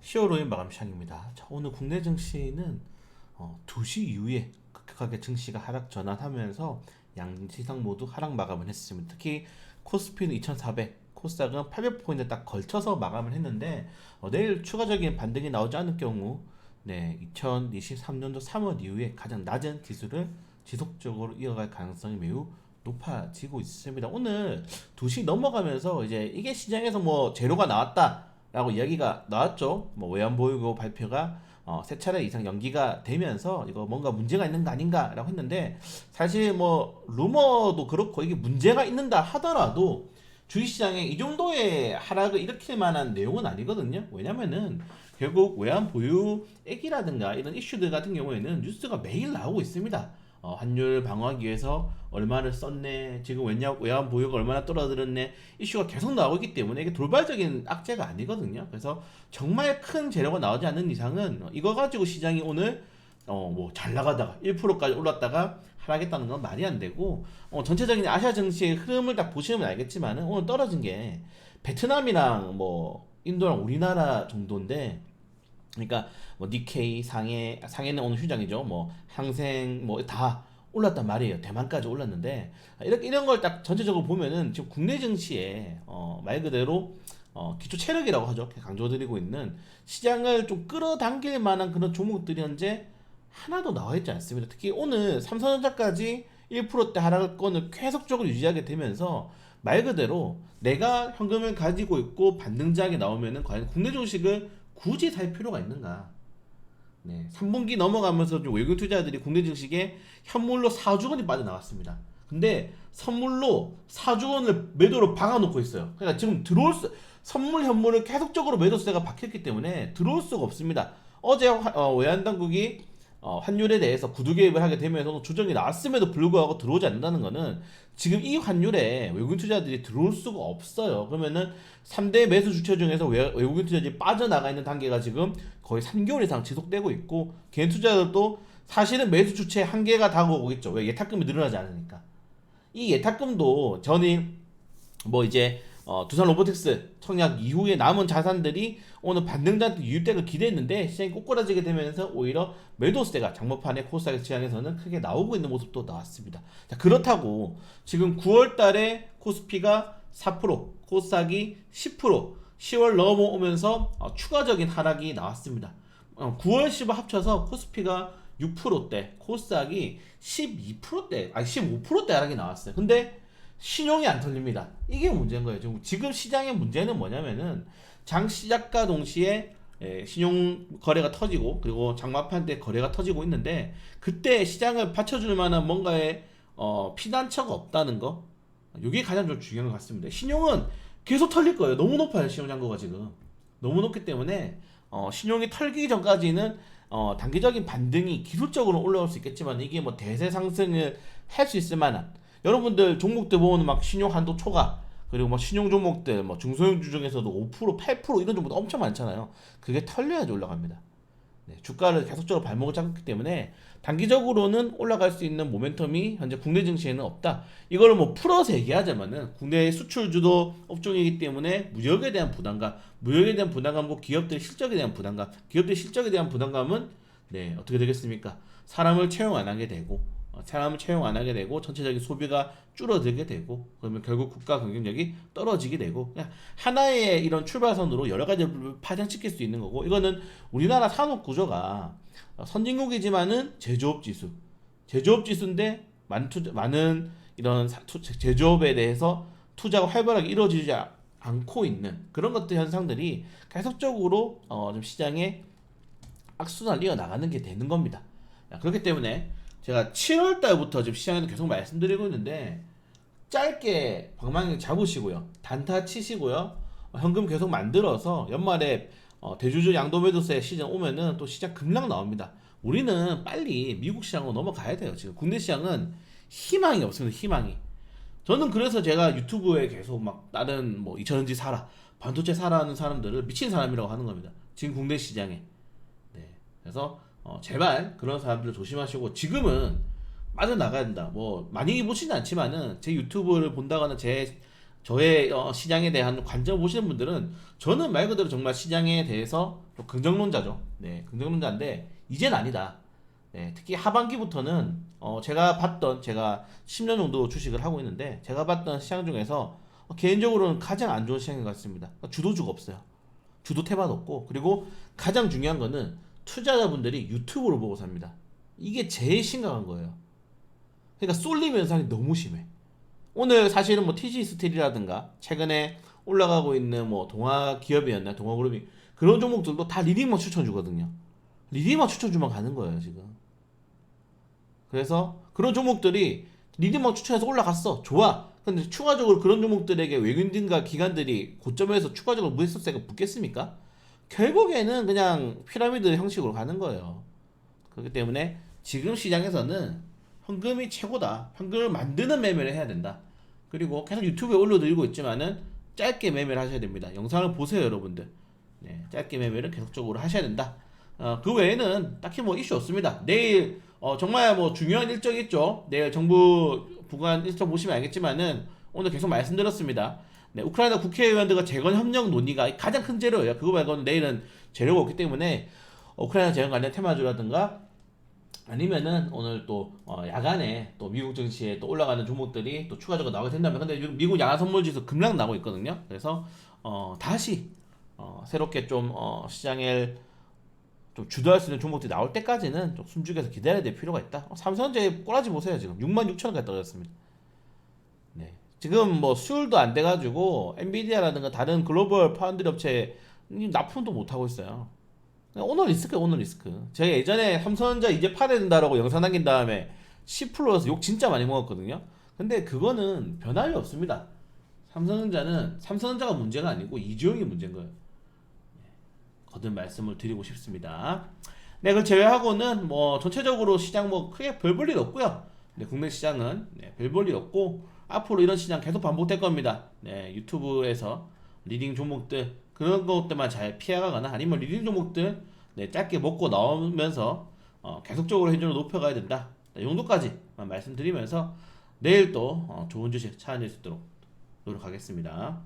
10월 5일 마감 시장입니다. 자, 오늘 국내 증시는 2시 이후에 급격하게 증시가 하락 전환하면서 양시장 모두 하락 마감을 했습니다. 특히 코스피는 2400, 코스닥은 800포인트 딱 걸쳐서 마감을 했는데 내일 추가적인 반등이 나오지 않을 경우 2023년도 3월 이후에 가장 낮은 지수를 지속적으로 이어갈 가능성이 매우 높아지고 있습니다. 오늘 2시 넘어가면서 이제 이게 시장에서 뭐 재료가 나왔다라고 이야기가 나왔죠. 뭐 외환보유고 발표가 세 차례 이상 연기가 되면서 이거 뭔가 문제가 있는 거 아닌가라고 했는데, 사실 뭐 루머도 그렇고 이게 문제가 있는다 하더라도 주식시장에 이 정도의 하락을 일으킬 만한 내용은 아니거든요. 왜냐면은 결국 외환 보유액이라든가 이런 이슈들 같은 경우에는 뉴스가 매일 나오고 있습니다. 환율 방어하기 위해서 얼마를 썼네, 지금 외환 보유가 얼마나 떨어뜨렸네, 이슈가 계속 나오고 있기 때문에 이게 돌발적인 악재가 아니거든요. 그래서 정말 큰 재료가 나오지 않는 이상은 이거 가지고 시장이 오늘 뭐 잘 나가다가 1%까지 올랐다가 하락했다는 건 말이 안 되고, 전체적인 아시아 증시의 흐름을 딱 보시면 알겠지만은 오늘 떨어진 게 베트남이랑 뭐 인도랑 우리나라 정도인데, 그러니까 뭐 니케이, 상해는 오늘 휴장이죠. 뭐 항생 뭐 다 올랐단 말이에요. 대만까지 올랐는데, 이렇게 이런 걸 딱 전체적으로 보면은 지금 국내 증시에 말 그대로 기초 체력이라고 하죠. 강조드리고 있는 시장을 좀 끌어당길 만한 그런 종목들이 현재 하나도 나와 있지 않습니다. 특히 오늘 삼성전자까지 1%대 하락권을 계속적으로 유지하게 되면서 말 그대로 내가 현금을 가지고 있고 반등작이 나오면은 과연 국내 주식을 굳이 살 필요가 있는가? 3분기 넘어가면서 좀 외국인 투자자들이 국내 주식에 현물로 4조 원이 빠져나왔습니다. 근데 선물로 4조 원을 매도로 박아놓고 있어요. 그러니까 지금 선물 현물을 계속적으로 매도세가 박혔기 때문에 들어올 수가 없습니다. 어제 외환당국이 환율에 대해서 구두 개입을 하게 되면서 조정이 나왔음에도 불구하고 들어오지 않는다는 거는 지금 이 환율에 외국인 투자들이 들어올 수가 없어요. 그러면은 3대 매수 주체 중에서 외국인 투자들이 빠져나가 있는 단계가 지금 거의 3개월 이상 지속되고 있고, 개인 투자들도 사실은 매수 주체 한계가 다가오고 있죠. 왜? 예탁금이 늘어나지 않으니까. 이 예탁금도 전이 뭐 이제 두산 로보틱스 청약 이후에 남은 자산들이 오늘 반등장 유입되고 기대했는데 시장이 꼬꾸라지게 되면서 오히려 매도세가 장모판에 코스닥 시장에서는 크게 나오고 있는 모습도 나왔습니다. 자, 그렇다고 지금 9월 달에 코스피가 4%, 코스닥이 10%, 10월 넘어오면서 추가적인 하락이 나왔습니다. 9월 10월 합쳐서 코스피가 6%대, 코스닥이 12%대, 아니 15%대 하락이 나왔어요. 근데 신용이 안 털립니다. 이게 문제인 거예요. 지금 시장의 문제는 뭐냐면은 장 시작과 동시에 신용 거래가 터지고, 그리고 장마판 때 거래가 터지고 있는데, 그때 시장을 받쳐줄 만한 뭔가의 피난처가 없다는 거, 이게 가장 좀 중요한 것 같습니다. 신용은 계속 털릴 거예요. 너무 높아요. 신용 잔고가 지금 너무 높기 때문에 신용이 털기 전까지는 단기적인 반등이 기술적으로 올라올 수 있겠지만, 이게 뭐 대세 상승을 할 수 있을 만한, 여러분들 종목들 보면 막 신용 한도 초과, 그리고 뭐 신용 종목들 뭐 중소형주 중에서도 5%, 8% 이런 종목도 엄청 많잖아요. 그게 털려야지 올라갑니다. 주가를 계속적으로 발목을 잡기 때문에 단기적으로는 올라갈 수 있는 모멘텀이 현재 국내 증시에는 없다. 이거를 뭐 풀어서 얘기하자면은 국내 수출 주도 업종이기 때문에 무역에 대한 부담감과 기업들 실적에 대한 부담감, 기업들 실적에 대한 부담감은 어떻게 되겠습니까? 사람을 채용 안 하게 되고 전체적인 소비가 줄어들게 되고, 그러면 결국 국가 경쟁력이 떨어지게 되고, 그냥 하나의 이런 출발선으로 여러 가지를 파장시킬 수 있는 거고, 이거는 우리나라 산업 구조가 선진국이지만은 제조업 지수인데 많은 이런 제조업에 대해서 투자가 활발하게 이루어지지 않고 있는 그런 것들 현상들이 계속적으로 좀 시장에 악순환을 이어나가는 게 되는 겁니다. 그렇기 때문에 제가 7월 달부터 지금 시장에서 계속 말씀드리고 있는데, 짧게 방망이 잡으시고요, 단타 치시고요, 현금 계속 만들어서 연말에 대주주 양도매도세 시즌 오면은 또 시장 급락 나옵니다. 우리는 빨리 미국 시장으로 넘어가야 돼요. 지금 국내 시장은 희망이 없습니다. 희망이. 저는 그래서 제가 유튜브에 계속 막 다른 뭐 2천원지 사라, 반도체 사라 하는 사람들을 미친 사람이라고 하는 겁니다. 지금 국내 시장에. 그래서 제발 그런 사람들 조심하시고, 지금은 빠져나가야 된다. 뭐 많이 보시진 않지만은 제 유튜브를 본다거나 제 저의 시장에 대한 관점 보시는 분들은 저는 말 그대로 정말 시장에 대해서 좀 긍정론자죠. 네, 긍정론자인데 이젠 아니다. 네, 특히 하반기부터는 제가 10년 정도 주식을 하고 있는데 제가 봤던 시장 중에서 개인적으로는 가장 안 좋은 시장인 것 같습니다. 주도주가 없어요. 주도 태반 없고, 그리고 가장 중요한 거는 투자자분들이 유튜브를 보고 삽니다. 이게 제일 심각한 거예요. 그러니까 쏠림 현상이 너무 심해. 오늘 사실은 뭐 TG 스틸이라든가 최근에 올라가고 있는 뭐 동화 기업이었나 동화그룹이 그런 종목들도 다 리딩만 추천 주거든요. 리딩만 추천 주면 가는 거예요 지금. 그래서 그런 종목들이 리딩만 추천해서 올라갔어, 좋아. 근데 추가적으로 그런 종목들에게 외국인과 기관들이 고점에서 추가적으로 무해수세가 붙겠습니까? 결국에는 그냥 피라미드 형식으로 가는 거예요. 그렇기 때문에 지금 시장에서는 현금이 최고다. 현금을 만드는 매매를 해야 된다. 그리고 계속 유튜브에 올려드리고 있지만은 짧게 매매를 하셔야 됩니다. 영상을 보세요, 여러분들. 네, 짧게 매매를 계속적으로 하셔야 된다. 그 외에는 딱히 뭐 이슈 없습니다. 내일 정말 뭐 중요한 일정이 있죠. 내일 정부 부관 일정 보시면 알겠지만은 오늘 계속 말씀드렸습니다. 네, 우크라이나 국회의원들과 재건 협력 논의가 가장 큰 재료예요. 그거 말고는 내일은 재료가 없기 때문에 우크라이나 재건 관련 테마주라든가 아니면은 오늘 또 야간에 또 미국 증시에 또 올라가는 종목들이 또 추가적으로 나오게 된다면, 근데 지금 미국 야간 선물 지수 급락 나고 있거든요. 그래서 다시 새롭게 좀 시장을 좀 주도할 수 있는 종목들이 나올 때까지는 좀 숨죽여서 기다려야 될 필요가 있다. 삼성전자 꼬라지 보세요. 지금 66,000원까지 떨어졌습니다. 네. 지금 뭐 수율도 안 돼가지고 엔비디아라든가 다른 글로벌 파운드리 업체 납품도 못 하고 있어요. 오늘 리스크예요, 오늘 리스크. 제가 예전에 삼성전자 이제 팔아야 된다라고 영상 남긴 다음에 10%여서 욕 진짜 많이 먹었거든요. 근데 그거는 변함이 없습니다. 삼성전자가 문제가 아니고 이주영이 문제인 거예요. 거듭 말씀을 드리고 싶습니다. 네, 그걸 제외하고는 뭐 전체적으로 시장 뭐 크게 별 볼 일 없고요. 네, 국내 시장은 별 볼 일 없고 앞으로 이런 시장 계속 반복될 겁니다. 네, 유튜브에서 리딩 종목들 그런 것들만 잘 피해가거나 아니면 리딩 종목들 짧게 먹고 나오면서 계속적으로 해준을 높여가야 된다. 이 정도까지만 말씀드리면서 내일 또 좋은 주식 찾아낼 수 있도록 노력하겠습니다.